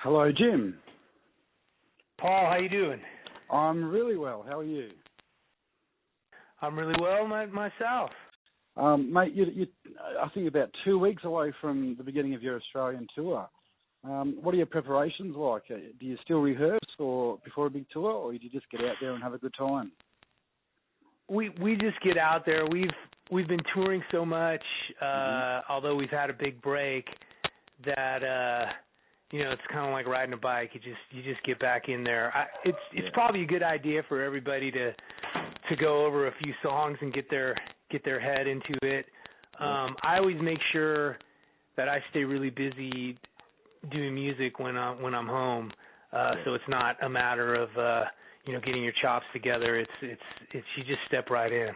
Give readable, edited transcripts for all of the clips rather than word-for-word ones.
Hello, Jim. Paul, how you doing? I'm really well. How are you? I'm really well myself. Mate, you I think about 2 weeks away from the beginning of your Australian tour. What are your preparations like? Do you still rehearse or before a big tour, or do you just get out there and have a good time? We just get out there. We've been touring so much, although we've had a big break, that it's kind of like riding a bike. You just get back in there. It's probably a good idea for everybody to go over a few songs and get their head into it. I always make sure that I stay really busy doing music when I'm home, so it's not a matter of getting your chops together. It's you just step right in.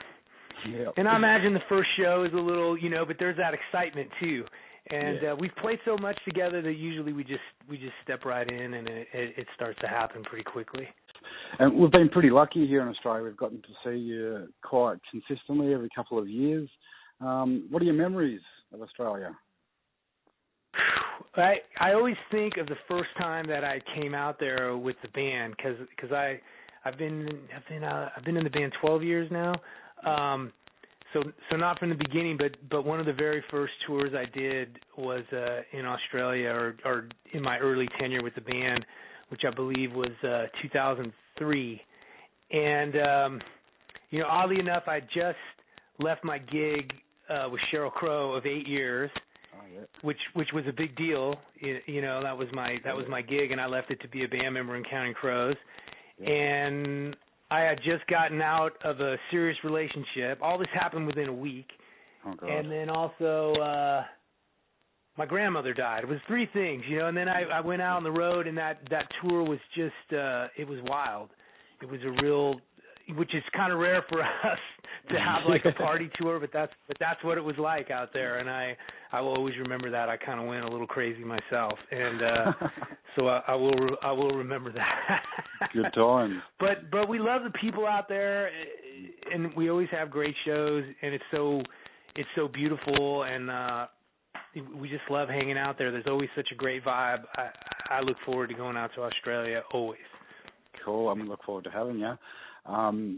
Yeah. And I imagine the first show is a little, but there's that excitement too. And we've played so much together that usually we just step right in, and it starts to happen pretty quickly. And we've been pretty lucky here in Australia. We've gotten to see you quite consistently every couple of years. What are your memories of Australia? I always think of the first time that I came out there with the band because I've been in the band 12 years now. So not from the beginning, but one of the very first tours I did was in Australia, or in my early tenure with the band, which I believe was 2003. And oddly enough, I just left my gig with Sheryl Crow of 8 years. Which was a big deal, that was my gig, and I left it to be a band member in Counting Crows, and I had just gotten out of a serious relationship. All this happened within a week, and then also my grandmother died. It was three things, and then I went out on the road, and that tour was just it was wild. It was a real, which is kind of rare for us to have like a party tour, but that's what it was like out there, and I will always remember that. I kind of went a little crazy myself, and so I will remember that. Good time. But we love the people out there, and we always have great shows, and it's so beautiful, and we just love hanging out there. There's always such a great vibe. I look forward to going out to Australia always. Cool. I'm going to look forward to having you.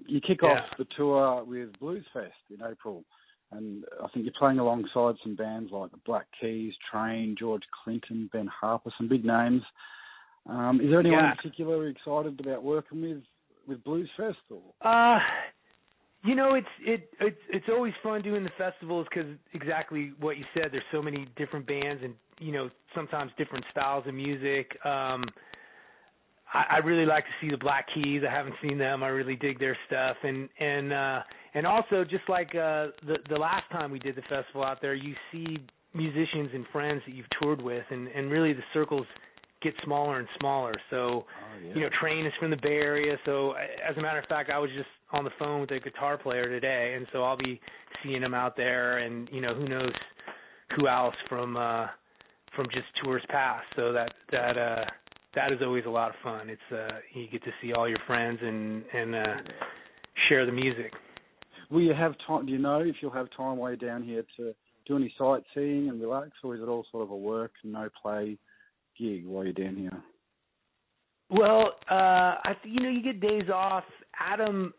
You kick off the tour with Blues Fest in April, and I think you're playing alongside some bands like the Black Keys, Train, George Clinton, Ben Harper, some big names. Is there anyone in particular you're excited about working with Blues Fest? Or? It's always fun doing the festivals because exactly what you said. There's so many different bands and sometimes different styles of music. I really like to see the Black Keys. I haven't seen them. I really dig their stuff, and also just like the last time we did the festival out there, you see musicians and friends that you've toured with, and really the circles get smaller and smaller. So, Train is from the Bay Area. So, as a matter of fact, I was just on the phone with a guitar player today, and so I'll be seeing him out there, and who knows who else from just tours past. So that is always a lot of fun. It's you get to see all your friends and share the music. Will you have time? Do you know if you'll have time while you're down here to do any sightseeing and relax, or is it all sort of a work, no play gig while you're down here? Well, you get days off. Adam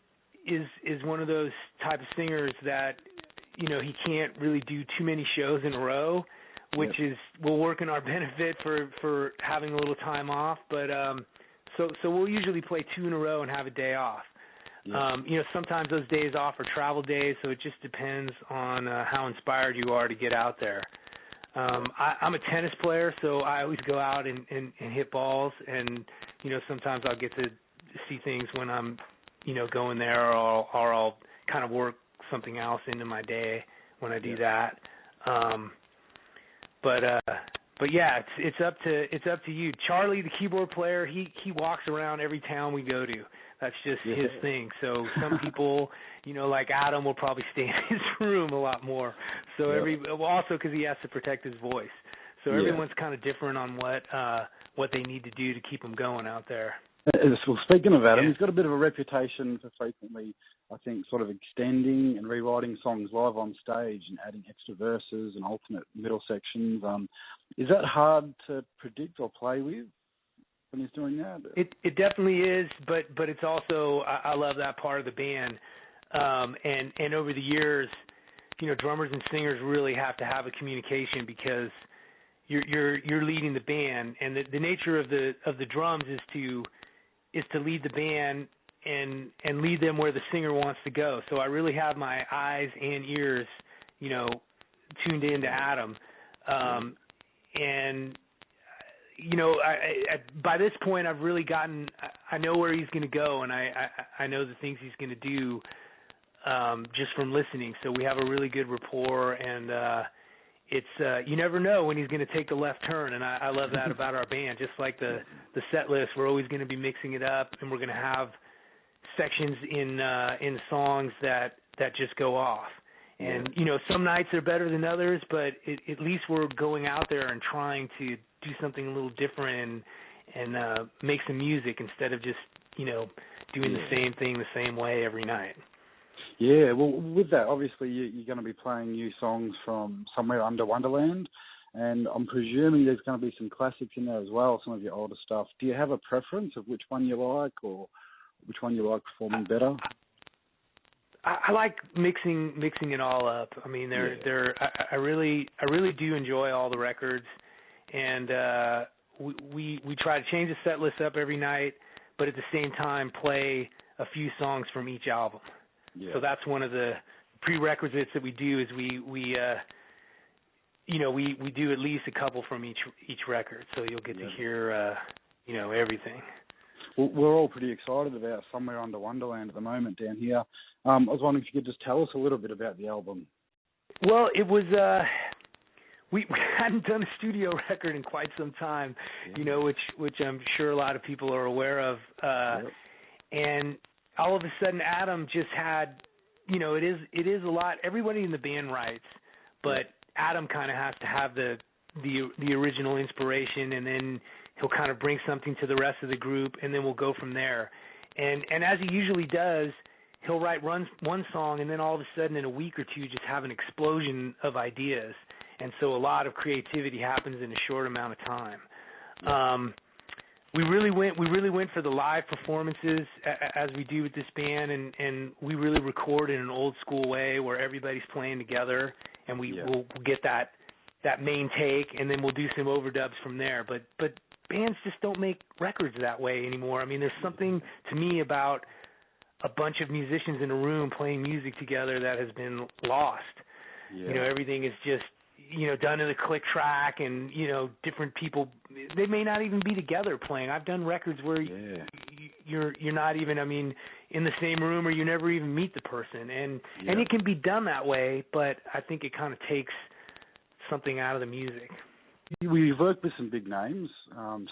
is one of those type of singers that he can't really do too many shows in a row, which will work in our benefit for having a little time off. But so we'll usually play two in a row and have a day off. Sometimes those days off are travel days, so it just depends on how inspired you are to get out there. I'm a tennis player, so I always go out and hit balls, and sometimes I'll get to see things when I'm going there, or I'll kind of work something else into my day when I do that. But yeah, it's up to you. Charlie, the keyboard player, he walks around every town we go to. That's just his thing. So some people, like Adam, will probably stay in his room a lot more. So also because he has to protect his voice. So everyone's kind of different on what they need to do to keep him going out there. Well, speaking of Adam, he's got a bit of a reputation for frequently, I think, sort of extending and rewriting songs live on stage and adding extra verses and alternate middle sections. Is that hard to predict or play with? when he's doing that? It definitely is, but it's also I love that part of the band. And over the years, drummers and singers really have to have a communication because you're leading the band, and the nature of the drums is to lead the band and lead them where the singer wants to go. So I really have my eyes and ears, tuned in to Adam, and by this point I've really I know where he's going to go, and I know the things he's going to do just from listening. So we have a really good rapport, and it's you never know when he's going to take the left turn, and I love that about our band. Just like the set list, we're always going to be mixing it up, and we're going to have sections in songs that just go off. And some nights are better than others, but at least we're going out there and trying to do something a little different and make some music instead of just doing the same thing the same way every night. Yeah, well, with that, obviously you're going to be playing new songs from Somewhere Under Wonderland, and I'm presuming there's going to be some classics in there as well, some of your older stuff. Do you have a preference of which one you like, or which one you like performing better? I like mixing it all up. I mean, I really do enjoy all the records, and we try to change the set list up every night, but at the same time play a few songs from each album. Yeah. So that's one of the prerequisites that we do is we do at least a couple from each record, so you'll get to hear everything. Well, we're all pretty excited about Somewhere Under Wonderland at the moment down here. I was wondering if you could just tell us a little bit about the album. Well, it was we hadn't done a studio record in quite some time, which I'm sure a lot of people are aware of, and all of a sudden Adam just had, it is a lot. Everybody in the band writes, but Adam kind of has to have the original inspiration, and then he'll kind of bring something to the rest of the group, and then we'll go from there. And as he usually does, he'll write one song, and then all of a sudden in a week or two just have an explosion of ideas. And so a lot of creativity happens in a short amount of time. We really went for the live performances as we do with this band, and we really record in an old school way where everybody's playing together, and we'll get that main take, and then we'll do some overdubs from there. But bands just don't make records that way anymore. I mean, there's something to me about a bunch of musicians in a room playing music together that has been lost. Yeah. Everything is just done in a click track, and different people, they may not even be together playing. I've done records where you're not even, in the same room, or you never even meet the person, and it can be done that way, but I think it kind of takes something out of the music. We've worked with some big names,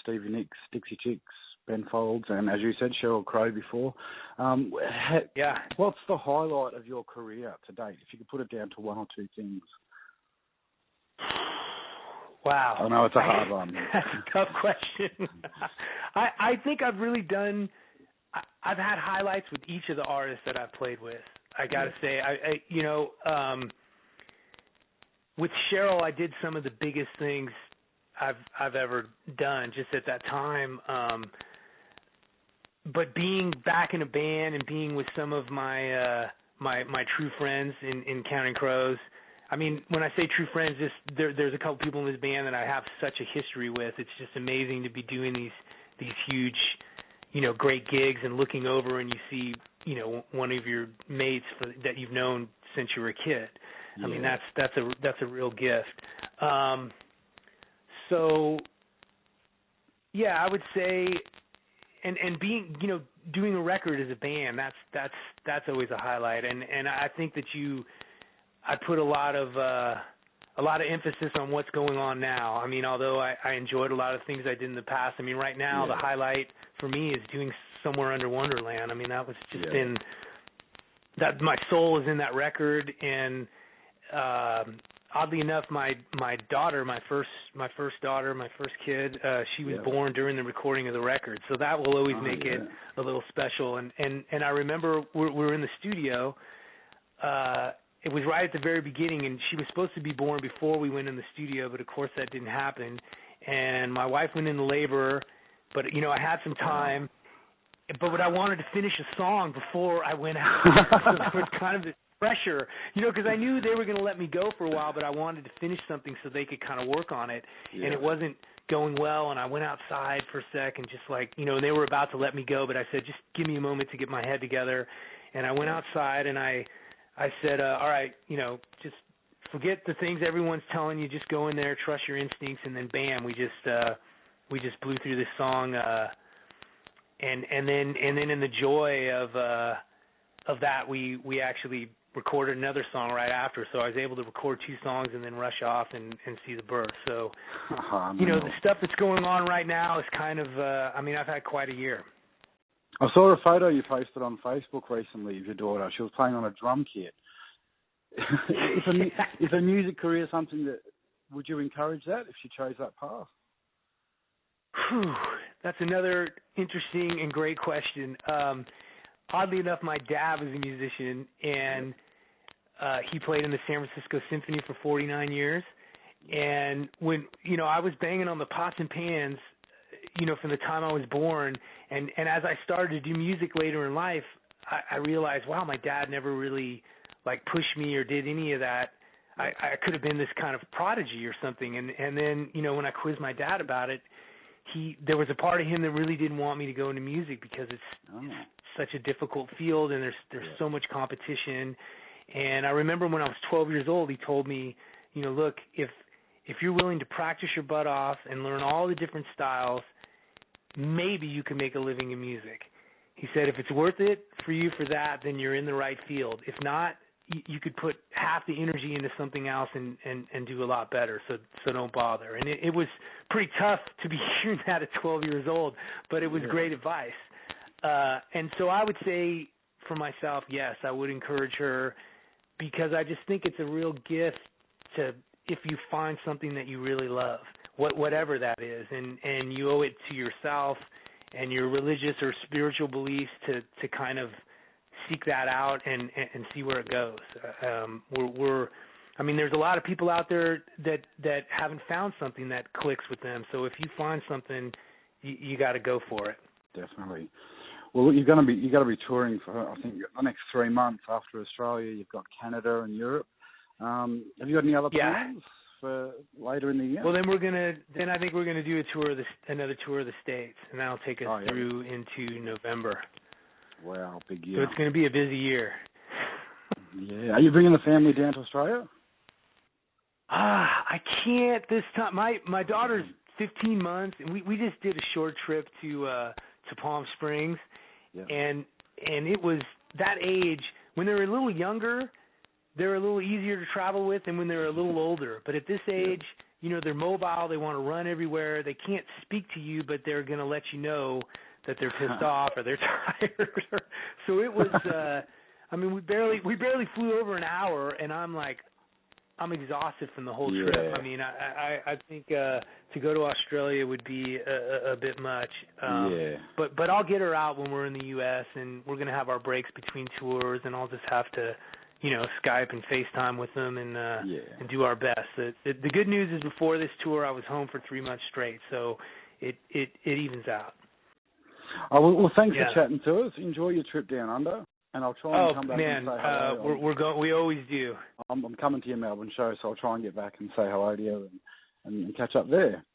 Stevie Nicks, Dixie Chicks, Ben Folds, and as you said, Sheryl Crow before. What's the highlight of your career to date, if you could put it down to one or two things? Wow. I know it's a hard one. That's a tough question. I think I've really done, I've had highlights with each of the artists that I've played with. I got to say, with Sheryl, I did some of the biggest things I've ever done just at that time. But being back in a band and being with some of my my true friends in Counting Crows, when I say true friends, there's a couple people in this band that I have such a history with. It's just amazing to be doing these huge, great gigs and looking over and you see, one of your mates that you've known since you were a kid. Yeah. That's a real gift. So yeah, I would say, and being, doing a record as a band, that's always a highlight. And I think that I put a lot of emphasis on what's going on now. Although I enjoyed a lot of things I did in the past. Right now the highlight for me is doing Somewhere Under Wonderland. That was just that my soul is in that record, and oddly enough, my daughter, my first kid, she was born during the recording of the record, so that will always make it a little special. And I remember we're in the studio. It was right at the very beginning, and she was supposed to be born before we went in the studio, but of course that didn't happen. And my wife went into labor. but I had some time. But I wanted to finish a song before I went out. So there was kind of this pressure, because I knew they were going to let me go for a while, but I wanted to finish something so they could kind of work on it. Yeah. And it wasn't going well, and I went outside for a sec and just they were about to let me go, but I said, just give me a moment to get my head together. And I went outside and I said, all right, just forget the things everyone's telling you, just go in there, trust your instincts, and then bam, we just blew through this song. And then in the joy of that, we actually recorded another song right after. So I was able to record 2 songs and then rush off and see the birth. So, the stuff that's going on right now is kind of, I've had quite a year. I saw a photo you posted on Facebook recently of your daughter. She was playing on a drum kit. Is a music career something that, would you encourage that if she chose that path? That's another interesting and great question. Oddly enough, my dad was a musician, and he played in the San Francisco Symphony for 49 years. And when, I was banging on the pots and pans, from the time I was born, and as I started to do music later in life, I realized, wow, my dad never really, pushed me or did any of that. I could have been this kind of prodigy or something. And then, when I quizzed my dad about it, there was a part of him that really didn't want me to go into music because it's such a difficult field and there's so much competition. And I remember when I was 12 years old, he told me, look, if you're willing to practice your butt off and learn all the different styles, maybe you can make a living in music. He said, if it's worth it for you for that, then you're in the right field. If not, you could put half the energy into something else and do a lot better, so don't bother. And it was pretty tough to be hearing that at 12 years old, but it was great advice. And so I would say for myself, yes, I would encourage her because I just think it's a real gift if you find something that you really love, whatever that is, and you owe it to yourself and your religious or spiritual beliefs to kind of seek that out and see where it goes. There's a lot of people out there that haven't found something that clicks with them. So if you find something, you got to go for it. Definitely. Well, you got to be touring for, I think, the next 3 months after Australia. You've got Canada and Europe. Have you got any other plans for later in the year? Well, then I think we're gonna do another tour of the States, and that'll take us through into November. Wow, big year. So it's going to be a busy year. Yeah. Are you bringing the family down to Australia? I can't this time. My daughter's 15 months, and we just did a short trip to Palm Springs, and it was that age. When they were a little younger, they're a little easier to travel with than when they're a little older. But at this age, they're mobile. They want to run everywhere. They can't speak to you, but they're going to let you know that they're pissed off or they're tired. So it was, we barely flew over an hour, and I'm exhausted from the whole trip. I think to go to Australia would be a bit much. But I'll get her out when we're in the U.S., and we're going to have our breaks between tours, and I'll just have to, Skype and FaceTime with them and do our best. The good news is before this tour, I was home for 3 months straight, so it evens out. Oh, well, thanks for chatting to us. Enjoy your trip down under, and I'll try and come back and say hello. We always do. I'm coming to your Melbourne show, so I'll try and get back and say hello to you and catch up there.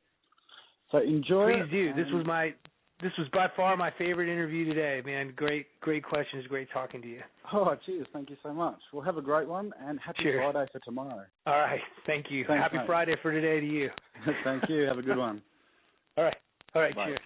So enjoy. Please do. This was by far my favorite interview today, man. Great questions. Great talking to you. Oh, cheers. Thank you so much. Well, have a great one, and happy Friday for tomorrow. All right. Thank you. Thanks, happy mate. Friday for today to you. Thank you. Have a good one. All right. Bye. Cheers.